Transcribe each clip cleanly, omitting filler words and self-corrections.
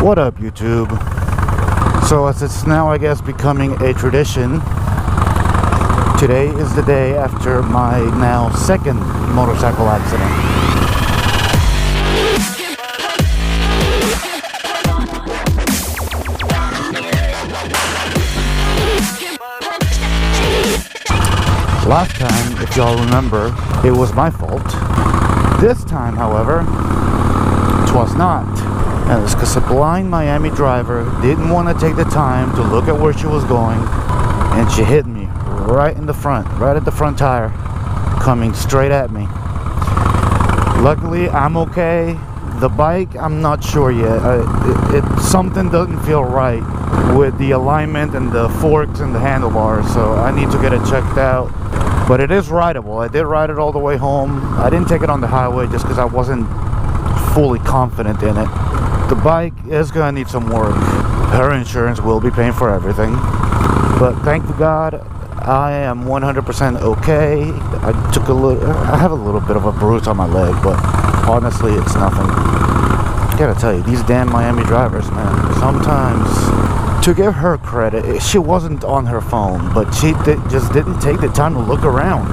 What up, YouTube? So as it's now, I guess, becoming a tradition, today is the day after my now second motorcycle accident. Last time, if y'all remember, it was my fault. This time, however, it was not. And it's because a blind Miami driver didn't want to take the time to look at where she was going, and she hit me right in the front, right at the front tire, coming straight at me. Luckily, I'm okay. The bike, I'm not sure yet. Something doesn't feel right with the alignment and the forks and the handlebars, so I need to get it checked out. But it is rideable. I did ride it all the way home. I didn't take it on the highway just because I wasn't fully confident in it. The bike is going to need some work. Her insurance will be paying for everything. But thank God, I am 100% okay. I have a little bit of a bruise on my leg, but honestly, it's nothing. I gotta tell you, these damn Miami drivers, man, sometimes, to give her credit, she wasn't on her phone, but she just didn't take the time to look around.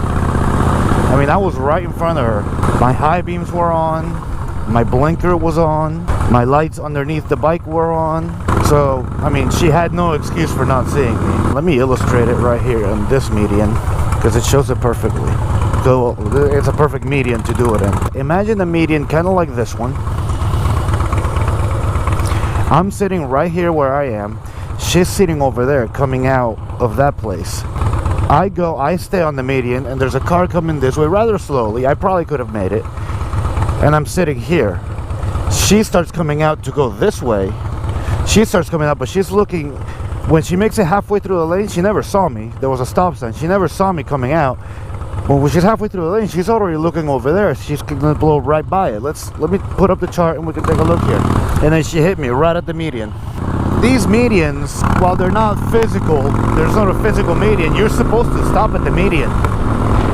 I mean, I was right in front of her. My high beams were on. My blinker was on. My lights underneath the bike were on. So, I mean, she had no excuse for not seeing me. Let me illustrate it right here on this median, because it shows it perfectly. So, it's a perfect median to do it in. Imagine a median kind of like this one. I'm sitting right here where I am. She's sitting over there, coming out of that place. I stay on the median, and there's a car coming this way rather slowly. I probably could have made it. And I'm sitting here. She starts coming out to go this way. She starts coming out, but she's looking. When she makes it halfway through the lane, she never saw me. There was a stop sign. She never saw me coming out. But when she's halfway through the lane, she's already looking over there. She's gonna blow right by it. Let me put up the chart and we can take a look here. And then she hit me right at the median. These medians, while they're not physical, there's not a physical median. You're supposed to stop at the median.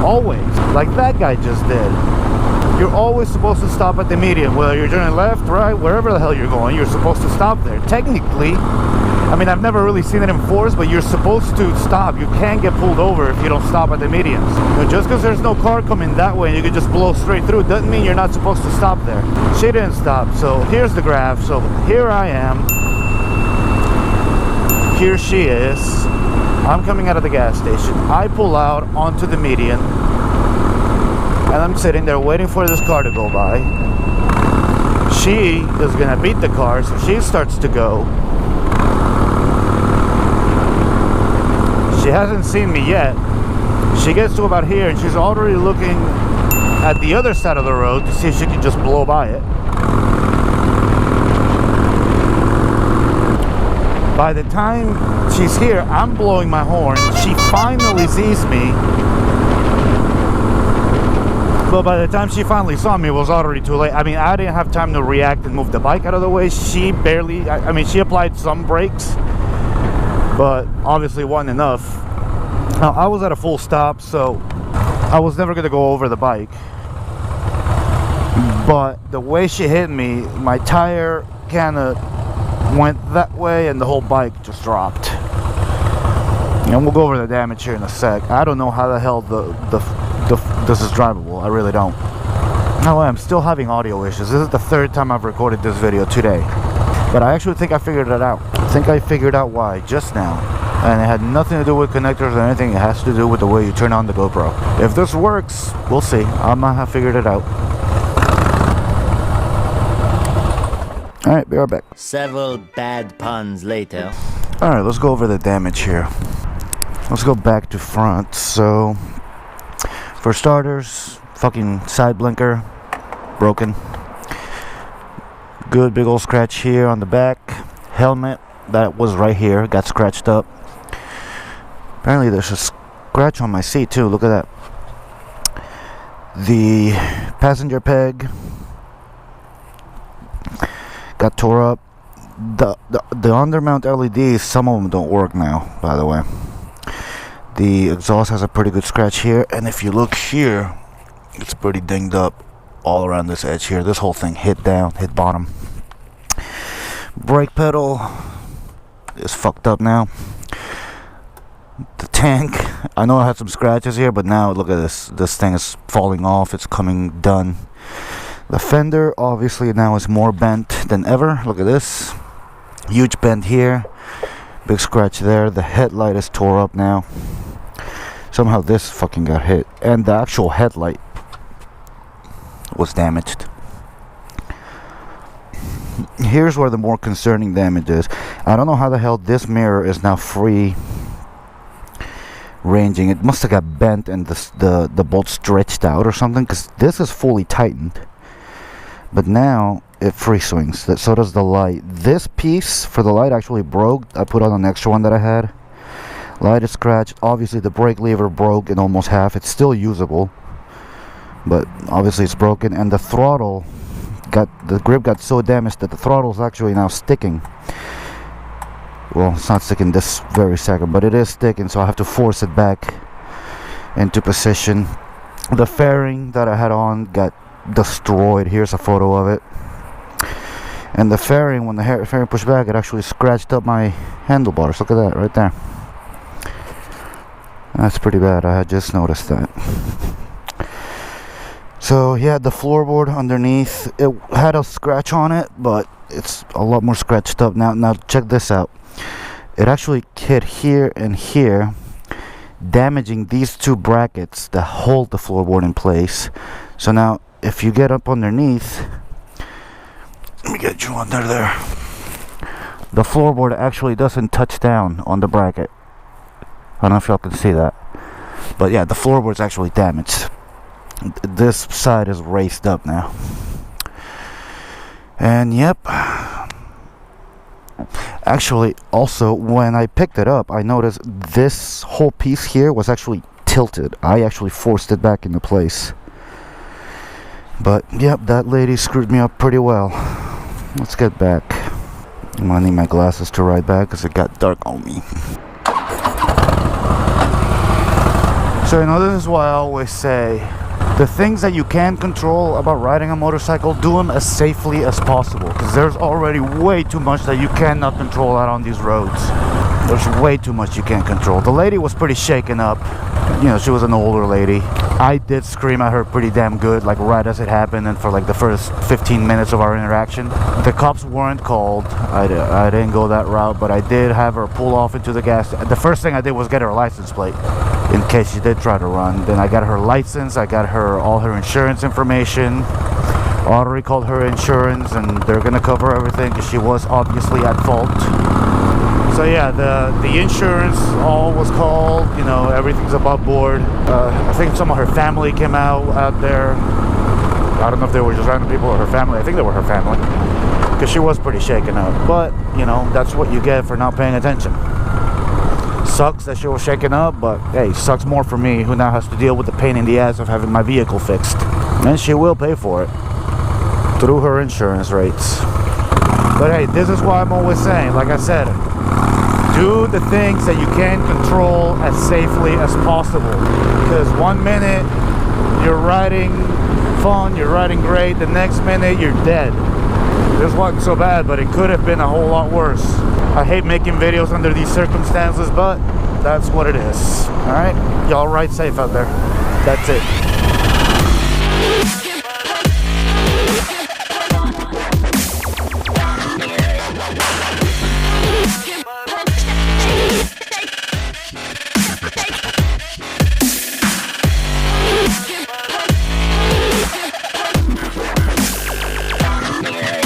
Always. Like that guy just did. You're always supposed to stop at the median. Whether you're turning left, right, wherever the hell you're going, you're supposed to stop there. Technically, I mean, I've never really seen it enforced, but you're supposed to stop. You can't get pulled over if you don't stop at the medians. But just because there's no car coming that way and you can just blow straight through doesn't mean you're not supposed to stop there. She didn't stop, so here's the graph. So here I am. Here she is. I'm coming out of the gas station. I pull out onto the median. And I'm sitting there waiting for this car to go by. She is gonna beat the car, so she starts to go. She hasn't seen me yet. She gets to about here and she's already looking at the other side of the road to see if she can just blow by it. By the time she's here, I'm blowing my horn. She finally sees me. But by the time she finally saw me, it was already too late. I mean, I didn't have time to react and move the bike out of the way. She barely, I mean, she applied some brakes, but obviously wasn't enough. Now, I was at a full stop, so I was never going to go over the bike. But the way she hit me, my tire kind of went that way and the whole bike just dropped. And we'll go over the damage here in a sec. I don't know how the hell this is drivable. I really don't. No, I'm still having audio issues. This is the third time I've recorded this video today. But I actually think I figured it out. I think I figured out why just now. And it had nothing to do with connectors or anything. It has to do with the way you turn on the GoPro. If this works, we'll see. I might have figured it out. Alright, be right back. Several bad puns later. Alright, let's go over the damage here. Let's go back to front. So, for starters, fucking side blinker broken. Good big old scratch here on the back. Helmet that was right here got scratched up. Apparently there's a scratch on my seat too. Look at that. The passenger peg got tore up. The undermount LEDs, some of them don't work now, by the way. The exhaust has a pretty good scratch here, and if you look here, it's pretty dinged up all around this edge here. This whole thing hit bottom. Brake pedal is fucked up now. The tank, I know I had some scratches here, but now look at this. This thing is falling off. It's coming done. The fender obviously now is more bent than ever. Look at this. Huge bend here. Big scratch there. The headlight is tore up now. Somehow this fucking got hit. And the actual headlight was damaged. Here's where the more concerning damage is. I don't know how the hell this mirror is now free ranging. It must have got bent and the bolt stretched out or something, because this is fully tightened. But now it free swings. So does the light. This piece for the light actually broke. I put on an extra one that I had. Light is scratched. Obviously the brake lever broke in almost half. It's still usable, but obviously it's broken. And the throttle the grip got so damaged that the throttle is actually now sticking. Well, it's not sticking this very second, but it is sticking, so I have to force it back into position. The fairing that I had on got destroyed. Here's a photo of it. And the fairing, when the fairing pushed back, it actually scratched up my handlebars. Look at that right there. That's pretty bad. I had just noticed that. So yeah, the floorboard underneath, it had a scratch on it, but it's a lot more scratched up now. Now check this out. It actually hit here and here, damaging these two brackets that hold the floorboard in place. So now if you get up underneath, let me get you under there. The floorboard actually doesn't touch down on the bracket. I don't know if y'all can see that, but yeah, the floorboard's actually damaged. This side is raised up now. And yep, actually also when I picked it up, I noticed this whole piece here was actually tilted. I actually forced it back into place. But yep, that lady screwed me up pretty well. Let's get back. I'm gonna need my glasses to ride back because it got dark on me. So you know, this is why I always say, the things that you can control about riding a motorcycle, do them as safely as possible, because there's already way too much that you cannot control out on these roads. There's way too much you can't control. The lady was pretty shaken up. You know, she was an older lady. I did scream at her pretty damn good, like right as it happened, and for like the first 15 minutes of our interaction. The cops weren't called. I didn't go that route, but I did have her pull off into the gas. The first thing I did was get her license plate, in case she did try to run. Then I got her license, I got her all her insurance information. Already called her insurance, and they're gonna cover everything because she was obviously at fault. So yeah, the insurance all was called. You know, everything's above board. I think some of her family came out there. I don't know if they were just random people or her family. I think they were her family, because she was pretty shaken up. But you know, that's what you get for not paying attention. Sucks that she was shaken up, but hey, sucks more for me, who now has to deal with the pain in the ass of having my vehicle fixed. And she will pay for it through her insurance rates. But hey, this is why I'm always saying, like I said, do the things that you can control as safely as possible. Because one minute you're riding fun, you're riding great, the next minute you're dead. This wasn't so bad, but it could have been a whole lot worse. I hate making videos under these circumstances, but that's what it is. Alright? Y'all ride safe out there. That's it.